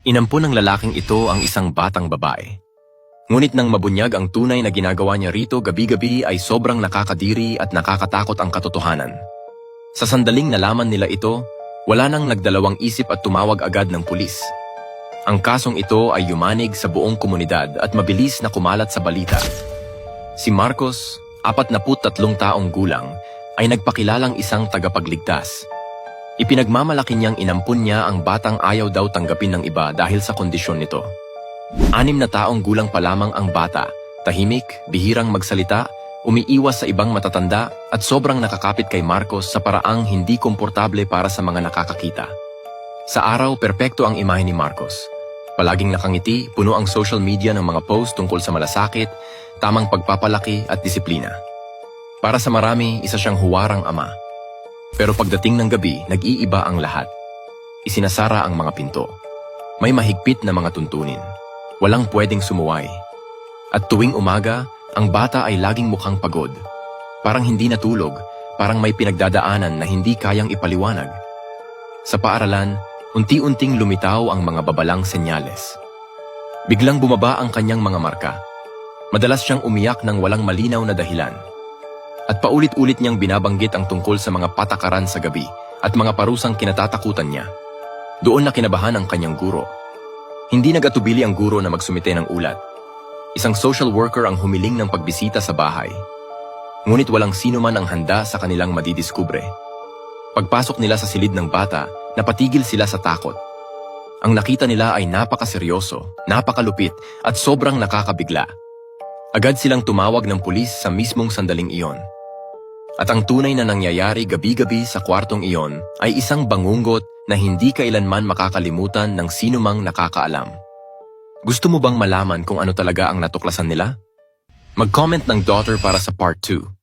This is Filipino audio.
Inampun ng lalaking ito ang isang batang babae. Ngunit nang mabunyag ang tunay na ginagawa niya rito gabi-gabi ay sobrang nakakadiri at nakakatakot ang katotohanan. Sa sandaling nalaman nila ito, wala nang nagdalawang isip at tumawag agad ng pulis. Ang kasong ito ay yumanig sa buong komunidad at mabilis na kumalat sa balita. Si Marcos, 43 taong gulang, ay nagpakilalang isang tagapagligtas. Ipinagmamalaki niyang inampun niya ang batang ayaw daw tanggapin ng iba dahil sa kondisyon nito. 6 na taong gulang pa lamang ang bata, tahimik, bihirang magsalita, umiiwas sa ibang matatanda at sobrang nakakapit kay Marcos sa paraang hindi komportable para sa mga nakakakita. Sa araw, perpekto ang imahe ni Marcos. Palaging nakangiti, puno ang social media ng mga post tungkol sa malasakit, tamang pagpapalaki at disiplina. Para sa marami, isa siyang huwarang ama. Pero pagdating ng gabi, nag-iiba ang lahat. Isinasara ang mga pinto. May mahigpit na mga tuntunin. Walang pwedeng sumuway. At tuwing umaga, ang bata ay laging mukhang pagod. Parang hindi natulog, parang may pinagdadaanan na hindi kayang ipaliwanag. Sa paaralan, unti-unting lumitaw ang mga babalang senyales. Biglang bumaba ang kanyang mga marka. Madalas siyang umiyak ng walang malinaw na dahilan. At paulit-ulit niyang binabanggit ang tungkol sa mga patakaran sa gabi at mga parusang kinatatakutan niya. Doon na kinabahan ang kanyang guro. Hindi nag-atubili ang guro na magsumite ng ulat. Isang social worker ang humiling ng pagbisita sa bahay. Ngunit walang sino man ang handa sa kanilang madidiskubre. Pagpasok nila sa silid ng bata, napatigil sila sa takot. Ang nakita nila ay napakaseryoso, napakalupit at sobrang nakakabigla. Agad silang tumawag ng pulis sa mismong sandaling iyon. At ang tunay na nangyayari gabi-gabi sa kwartong iyon ay isang bangungot na hindi kailanman makakalimutan ng sinumang nakakaalam. Gusto mo bang malaman kung ano talaga ang natuklasan nila? Mag-comment ng daughter para sa part 2.